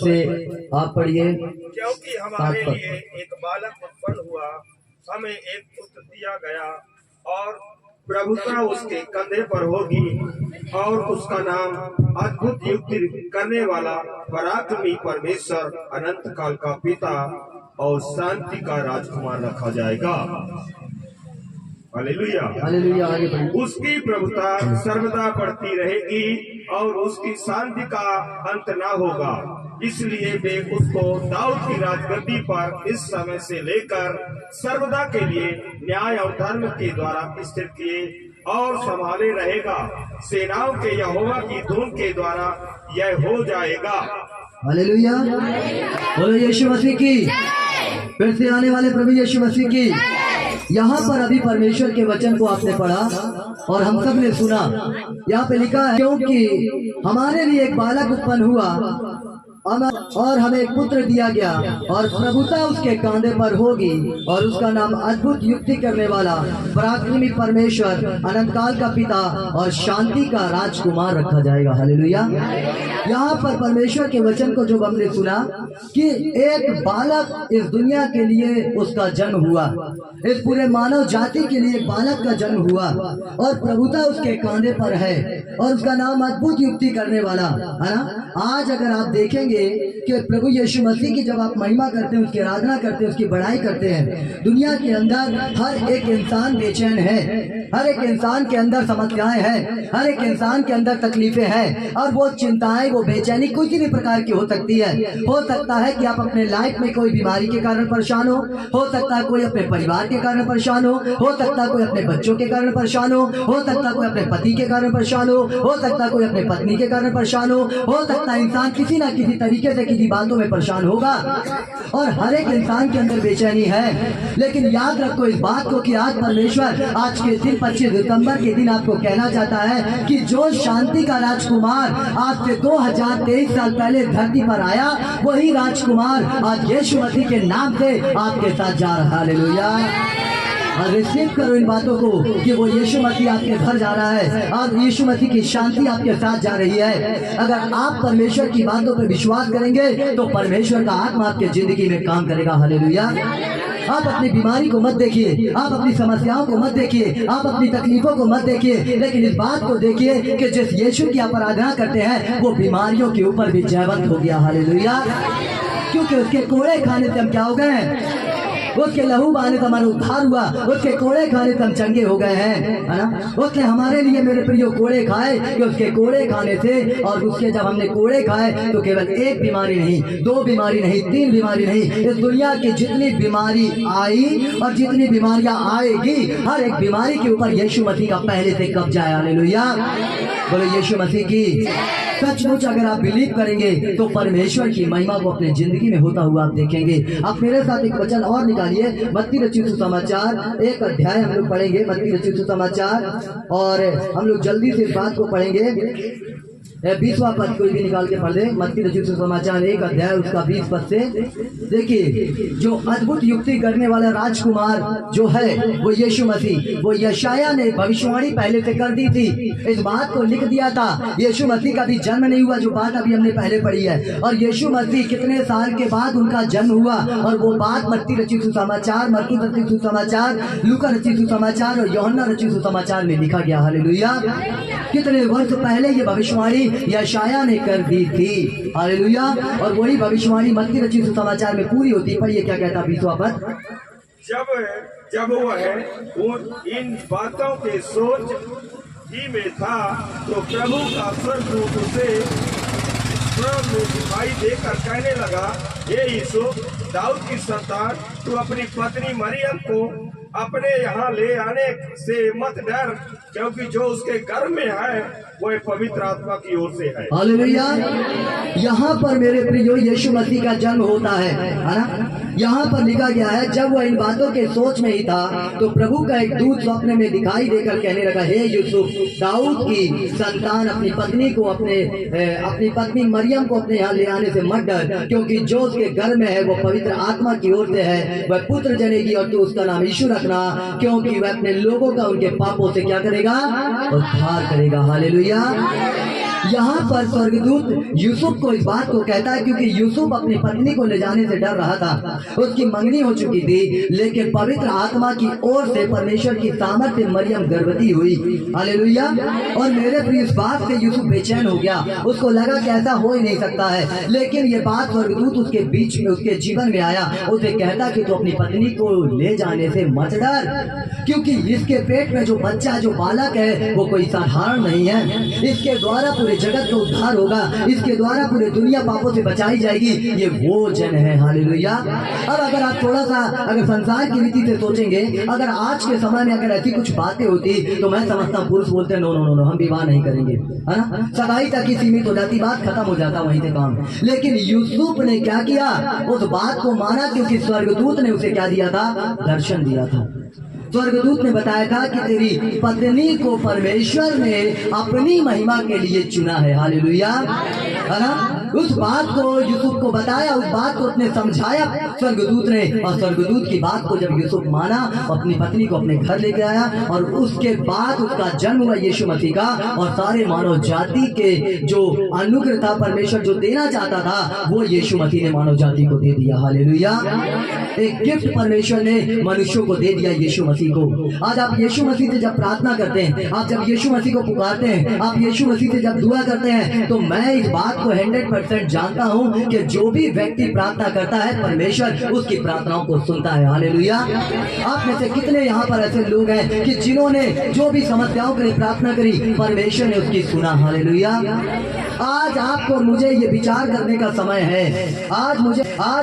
से आप पढ़िए। क्योंकि हमारे लिए एक बालक उत्पन्न हुआ, हमें एक पुत्र दिया गया और प्रभुता उसके कंधे पर होगी और उसका नाम अद्भुत युक्ति करने वाला, पराक्रमी परमेश्वर, अनंत काल का पिता और शांति का राजकुमार रखा जाएगा। Hallelujah hallelujah. आगे बढ़िए। उसकी प्रभुता सर्वदा बढ़ती रहेगी और उसकी शांति का अंत ना होगा। इसलिए वे उसको दाऊद की राजगद्दी पर इस समय से लेकर सर्वदा के लिए न्याय और धर्म के द्वारा स्थिर किए और संभाले रहेगा। सेनाओं के यहोवा की धुन के द्वारा यह हो जाएगा। हालेलुया। बोलो यीशु मसीह की। फिर से आने वाले प्रभु यीशु मसीह की। यहाँ पर अभी परमेश्वर के वचन को आपने पढ़ा और हम सब ने सुना। यहाँ पे लिखा है क्योंकि हमारे लिए एक बालक उत्पन्न हुआ और हमें एक पुत्र दिया गया और प्रभुता उसके कांधे पर होगी और उसका नाम अद्भुत युक्ति करने वाला, पराक्रमी परमेश्वर, अनंत काल का पिता और शांति का राजकुमार रखा जाएगा। हालेलुया। यहाँ पर परमेश्वर के वचन को जो हमने सुना कि एक बालक इस दुनिया के लिए उसका जन्म हुआ, इस पूरे मानव जाति के लिए एक बालक का जन्म हुआ और प्रभुता उसके कांधे पर है और उसका नाम अद्भुत युक्ति करने वाला है ना। आज अगर आप देखेंगे कि प्रभु यीशु मसीह की जब आप महिमा करते हैं, उसकी आराधना करते हैं, उसकी बड़ाई करते हैं, दुनिया के अंदर हर एक इंसान बेचैन है, हर एक इंसान के अंदर समस्याएं हैं, हर एक इंसान के अंदर तकलीफें हैं और वो चिंताएं, वो बेचैनी कुछ भी प्रकार की हो सकती है। हो सकता है कि आप अपने लाइफ में कोई बीमारी के कारण परेशान हो सकता है कोई अपने परिवार के कारण परेशान हो सकता है कोई अपने बच्चों के कारण परेशान हो सकता है कोई अपने पति के कारण परेशान हो सकता है कोई अपने पत्नी के कारण परेशान हो सकता है इंसान किसी ना किसी तरीके से किसी बातों में परेशान होगा और हर एक इंसान के अंदर बेचैनी है। लेकिन याद रखो इस बात को कि आज परमेश्वर आज के दिन 25 दिसंबर के दिन आपको कहना चाहता है कि जो शांति का राजकुमार आज से 2023 साल पहले धरती पर आया, वही राजकुमार आज यीशु मसीह के नाम से आपके साथ जा रहा है। हालेलुया। और रिसीव करो इन बातों को कि वो यीशु मसीह आपके घर जा रहा है और यीशु मसीह की शांति आपके साथ जा रही है। अगर आप परमेश्वर की बातों पर विश्वास करेंगे तो परमेश्वर का आत्मा आपके जिंदगी में काम करेगा। हालेलुया। आप अपनी बीमारी को मत देखिए, आप अपनी समस्याओं को मत देखिए, आप अपनी तकलीफों को मत देखिए, लेकिन इस बात को देखिए कि जिस यीशु की आप आराधना करते हैं वो बीमारियों के ऊपर भी जयवंत हो गया। हालेलुया। क्योंकि उसके कोड़े खाने से हम क्या हो गए, उसके लहू बहाने से हमारा उद्धार हुआ, उसके कोड़े खाने से हम चंगे हो गए हैं, है ना। उसने हमारे लिए मेरे प्रियो कोड़े खाए कि उसके कोड़े खाने से, और उसके जब हमने कोड़े खाए तो केवल एक बीमारी नहीं, दो बीमारी नहीं, तीन बीमारी नहीं, इस दुनिया की जितनी बीमारी आई और जितनी बीमारियां आएगी, हर एक बीमारी के ऊपर यीशु मसीह का पहले से कब्जा है। हालेलुया। बोलो यीशु मसीह की। सचमुच अगर आप बिलीव करेंगे तो परमेश्वर की महिमा को अपने जिंदगी में होता हुआ आप देखेंगे। आप मेरे साथ एक वचन और निकालिए, मत्ती रचित सुसमाचार 1 अध्याय हम लोग पढ़ेंगे, मत्ती रचित सुसमाचार, और हम लोग जल्दी से इस बात को पढ़ेंगे। 20वां पद कोई भी निकाल के पढ़ दे, मत्ती रचित सुसमाचार 1 अध्याय उसका 20 पद से। देखिए जो अद्भुत युक्ति करने वाला राजकुमार जो है वो यीशु मसीह, वो यशाया ने भविष्यवाणी पहले से कर दी थी, इस बात को लिख दिया था। यीशु मसीह का भी जन्म नहीं हुआ, जो बात अभी हमने पहले पढ़ी है, और यीशु मसीह कितने साल के बाद उनका जन्म हुआ, और वो बात मत्ती रचित सुसमाचार, मरकुस रचित सुसमाचार, लूका रचित सुसमाचार और यूहन्ना रचित सुसमाचार में लिखा गया। हालेलुया। कितने वर्ष पहले ये भविष्यवाणी यशाया ने कर दी थी। हालेलुया। और वही भविष्यवाणी मत्ती रचित सुसमाचार में पूरी होती। पढ़िए क्या कहता 20वां पद। जब वह इन बातों के सोच ही में था तो प्रभु का स्वर्गदूत उसे स्वप्न में दिखाई देकर कहने लगा, हे यूसुफ, दाऊद की संतान, तू अपनी पत्नी मरियम को अपने यहाँ ले आने से मत डर, क्योंकि जो उसके गर्भ में है वह पवित्र आत्मा की ओर से है। हालेलुया। यहाँ पर मेरे प्रियो यीशु मसीह का जन्म होता है ना। यहाँ पर लिखा गया है जब वह इन बातों के सोच में ही था तो प्रभु का एक दूत स्वप्न में दिखाई देकर कहने लगा, हे यूसुफ, दाऊद की संतान, अपनी पत्नी को अपनी पत्नी मरियम को अपने यहाँ ले आने से मत डर, क्योंकि जो उसके घर में है वो पवित्र आत्मा की ओर से है। वह पुत्र जनेगी और तू उसका नाम यीशु रखना, क्योंकि वह अपने लोगों का उनके पापों से क्या करेगा, उद्धार करेगा। हालेलुया। यहाँ पर स्वर्गदूत यूसुफ को इस बात को कहता है, क्योंकि यूसुफ अपनी पत्नी को ले जाने से डर रहा था। उसकी मंगनी हो चुकी थी, लेकिन पवित्र आत्मा की ओर से परमेश्वर की सामर्थ्य मरियम गर्भवती हुई। हालेलुया। और मेरे प्रिय, इस बात से यूसुफ बेचैन हो गया। उसको लगा कि ऐसा हो ही नहीं सकता है, लेकिन ये बात स्वर्गदूत उसके बीच में, उसके जीवन में आया। उसे कहता कि तू अपनी पत्नी को ले जाने से मत डर, क्योंकि इसके पेट में जो बच्चा, जो बालक है, वो कोई साधारण नहीं है। इसके द्वारा पूरे जगत का उद्धार होगा, इसके द्वारा पूरी दुनिया पापों से बचाई जाएगी। ये वो जन है। हालेलुया। अब अगर आप थोड़ा सा अगर संसार की रीति से सोचेंगे, अगर आज के समय में अगर ऐसी कुछ बातें होती, तो मैं समझता हूँ पुरुष बोलते हैं नो नो नो नो, हम विवाह नहीं करेंगे, है ना, सगाई तक ही सीमित हो जाती, बात खत्म हो जाता वहीं से काम। लेकिन यूसुफ ने क्या किया, उस बात को माना, क्योंकि स्वर्गदूत ने उसे क्या दिया था, दर्शन दिया था। स्वर्गदूत ने बताया था कि तेरी पत्नी को परमेश्वर ने अपनी महिमा के लिए चुना है। हालेलुया, है ना। उस बात को यूसुफ को बताया, उस बात को उसने समझाया स्वर्गदूत ने, और स्वर्गदूत की बात को जब यूसुफ माना, अपनी पत्नी को अपने घर लेके आया, और उसके बाद उसका जन्म हुआ यीशु मसीह का। और सारे मानव जाति के जो अनुग्रह था परमेश्वर जो देना चाहता था, वो यीशु मसीह ने मानव जाति को दे दिया। हालेलुया। एक गिफ्ट परमेश्वर ने मनुष्यों को दे दिया, यीशु मसीह को। आज आप यीशु मसीह से जब प्रार्थना करते हैं, आप जब यीशु मसीह को पुकारते हैं, आप यीशु मसीह से जब दुआ करते हैं, तो मैं इस बात को 100% जानता हूं कि जो भी व्यक्ति प्रार्थना करता है, परमेश्वर उसकी प्रार्थनाओं को सुनता है। हालेलुया। आप में से कितने यहाँ पर ऐसे लोग हैं कि जिन्होंने जो भी समस्याओं के लिए प्रार्थना करी, परमेश्वर ने उसकी सुना। हालेलुया। आज आपको और मुझे ये विचार करने का समय है, आज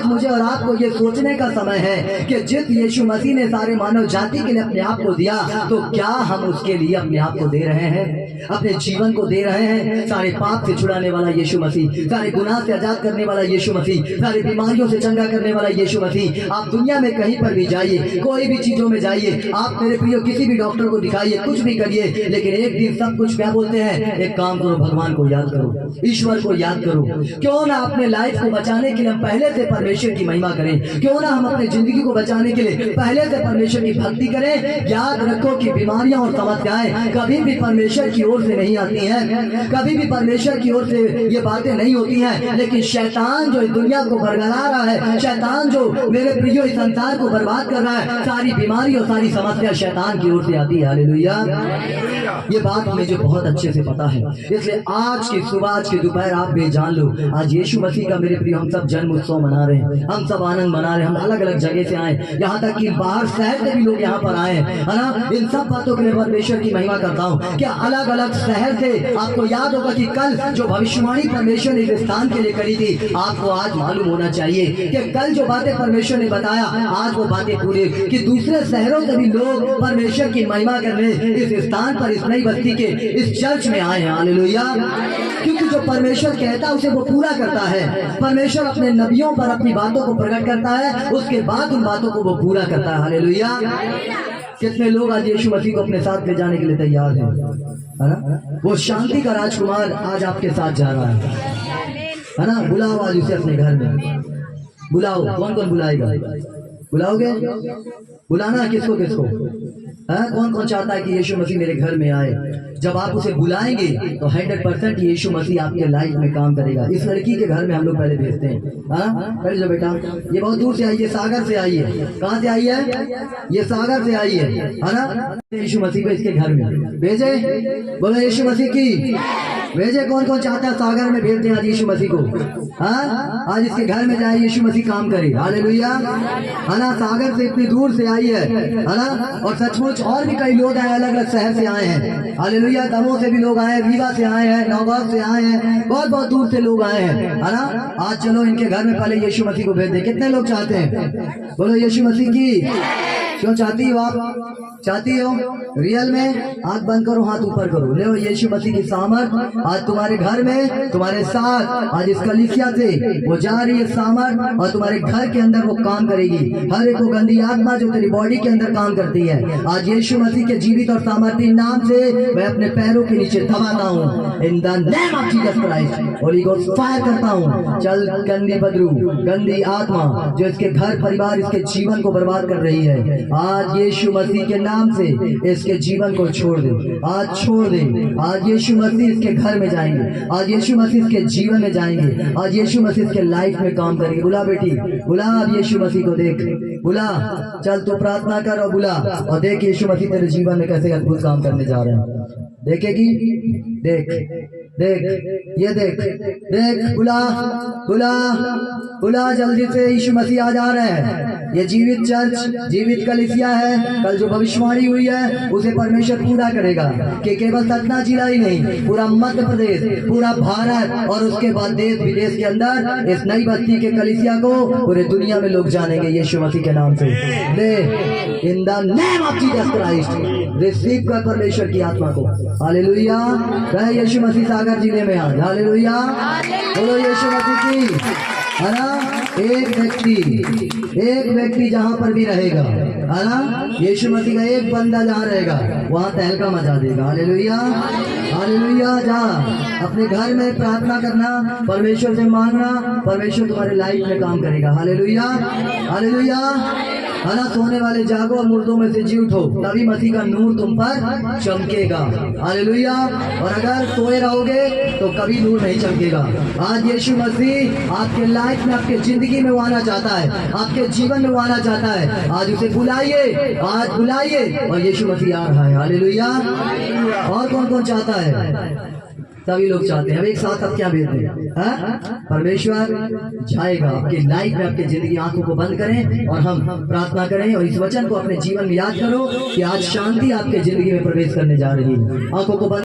मुझे और आपको ये सोचने का समय है कि जिस यीशु मसीह ने सारे मानव जाति के लिए अपने आप को दिया, तो क्या हम उसके लिए अपने आप को दे रहे हैं, अपने जीवन को दे रहे हैं। सारे पाप से छुड़ाने वाला यीशु मसीह, सारे गुनाह से आजाद करने वाला यीशु मसीह, सारी बीमारियों से चंगा करने वाला यीशु मसीह। आप दुनिया में कहीं पर भी जाइए, कोई भी चीजों में जाइए, आप मेरे प्रियो किसी भी डॉक्टर को दिखाइए, कुछ भी करिए, लेकिन एक दिन सब कुछ क्या बोलते हैं, एक काम करो, भगवान को याद करो, ईश्वर को याद करो। क्यों ना अपने लाइफ को बचाने के लिए हम पहले से परमेश्वर की महिमा करें, क्यों ना हम अपने जिंदगी को बचाने के लिए पहले से परमेश्वर की भक्ति करें। याद रखो कि बीमारियां और समस्याएं कभी भी परमेश्वर की ओर से नहीं आती हैं, कभी भी परमेश्वर की ओर से ये बातें नहीं होती हैं, लेकिन शैतान जो इस दुनिया को बरगला रहा है, शैतान जो मेरे प्रियो इस संसार को बर्बाद कर रहा है, सारी बीमारी और सारी समस्या शैतान की ओर से आती है। हालेलुया। ये बात मुझे बहुत अच्छे से पता है, इसलिए आज की सुबह, आज की दोपहर आप भी जान लो, आज यीशु मसीह का मेरे प्रियो हम सब जन्म उत्सव मना रहे हैं, हम सब आनंद मना रहे हैं। हम अलग अलग जगह से आए, यहाँ तक कि बाहर शहर से भी लोग यहाँ पर आए, है ना। इन सब बातों के लिए परमेश्वर की महिमा करता हूँ। क्या अलग अलग शहर से, आपको याद होगा कि कल जो भविष्यवाणी परमेश्वर ने इस स्थान के लिए करी थी, आपको आज मालूम होना चाहिए कि कल जो बातें परमेश्वर ने बताया, आज वो बातें पूरी, कि दूसरे शहरों से भी लोग परमेश्वर की महिमा करने इस स्थान पर, इस नई बस्ती के इस चर्च में आए हैं। हालेलुया। क्योंकि जो परमेश्वर कहता है उसे वो पूरा करता है। परमेश्वर अपने नबियों पर अपनी बातों को प्रकट करता है, उसके बाद उन बातों को वो पूरा करता है। हालेलुया। कितने लोग आज यीशु मसीह को अपने साथ ले जाने के लिए तैयार हैं, है ना। वो शांति का राजकुमार आज आपके साथ जा रहा है ना। बुलाओ आज उसे अपने घर में, बुलाओ। कौन कौन बुलाएगा, बुलाओगे? बुलाना किसको किसको, है? कौन कौन चाहता है कि यीशु मसीह मेरे घर में आए? जब आप उसे बुलाएंगे तो 100% यीशु मसीह आपके लाइफ में काम करेगा। इस लड़की के घर में हम लोग पहले भेजते हैं, पहले जो बेटा ये बहुत दूर से आई है, सागर से आई है। कहाँ से आई है? ये सागर से आई है ना। यीशु मसीह को इसके घर में भेजे, बोलो यीशु मसीह की भेजे। कौन कौन चाहता है सागर में भेजते हैं आज यीशु मसीह को? हाँ, आज इसके घर में जाए, यीशु मसीह काम करे। हालेलुया, है ना। सागर से इतनी दूर से आई है ना। और सचमुच और भी कई लोग आए, अलग अलग शहर से आए हैं। हालेलुया। दमोह से भी लोग आए, रीवा से आए हैं, नौगांव से आए हैं, बहुत बहुत दूर से लोग आए हैं, है ना। आज चलो इनके घर में पहले यीशु मसीह को भेज दे। कितने लोग चाहते हैं? बोलो यीशु मसीह की। क्यों चाहती हो आप? चाहती हो रियल में? आंख बंद करो, हाथ ऊपर करो, ले यीशु मसीह की सामर्थ आज तुम्हारे घर में, तुम्हारे साथ, आज इस कलीसिया से वो जा रही है सामर्थ, और तुम्हारे घर के अंदर वो काम करेगी। हर एक गंदी आत्मा जो तेरी बॉडी के अंदर काम करती है, आज यीशु मसीह के जीवित और सामर्थी नाम से मैं अपने पैरों के नीचे दबाता हूँ। In the name of Jesus Christ Holi ghost fire करता हूँ। चल गंदी बदरू, गंदी आत्मा जो इसके घर परिवार, इसके जीवन को बर्बाद कर रही है, आज यीशु मसीह के नाम से इसके जीवन को छोड़ दे, आज छोड़ दे। आज यीशु मसीह इसके घर में जाएंगे, आज यीशु मसीह इसके जीवन में जाएंगे, आज यीशु मसीह इसके लाइफ में काम करेंगे। बुला बेटी, बुला अब यीशु मसीह को देख, बुला, चल तू प्रार्थना कर और बुला और देख यीशु मसीह तेरे जीवन में कैसे अद्भुत काम करने जा रहे हैं। देखेगी, देख देख, ये देख देख, बुला बुला बुला, जल्दी से यीशु मसीह आ जा रहे हैं। ये जीवित चर्च, जीवित कलीसिया है। कल जो भविष्यवाणी हुई है उसे परमेश्वर पूरा करेगा कि केवल सतना जिला ही नहीं, पूरा मध्य प्रदेश, पूरा भारत और उसके बाद देश विदेश के अंदर इस नई बस्ती के कलीसिया को पूरे दुनिया में लोग जानेंगे यीशु मसीह के नाम से। ले in the name of Jesus Christ receive कर परमेश्वर की आत्मा को। हालेलुया। कहे यीशु मसीह सागर जिले में आज। हालेलुया। बोलो यीशु मसीह की, है ना। एक व्यक्ति जहां पर भी रहेगा, है ना, यीशु मसीह का एक बंदा जहां रहेगा वहां तहलका मचा देगा। हालेलुया। हालेलुया। जा अपने घर में प्रार्थना करना, परमेश्वर से मांगना, परमेश्वर तुम्हारे लाइफ में काम करेगा। हालेलुया। हालेलुया। है ना। सोने वाले जागो और मुर्दों में से जी उठो, तभी मसीह का नूर तुम पर चमकेगा। हालेलुया। और अगर सोए रहोगे तो कभी नूर नहीं चमकेगा। आज यीशु मसीह आपके लाइफ में, आपके जिंदगी में वो आना चाहता है, आपके जीवन में वो आना चाहता है। आज उसे बुलाइए, आज बुलाइए और यीशु मसीह आ रहा है। हालेलुया। और कौन कौन चाहता है? सभी लोग चाहते हैं। अब एक साथ अब क्या भेजते हैं? परमेश्वर जाएगा आपकी लाइफ में, आपकी जिंदगी। आंखों को बंद करें और हम प्रार्थना करें और इस वचन को अपने जीवन में याद करो कि आज शांति आपके जिंदगी में प्रवेश करने जा रही है। आंखों को बंद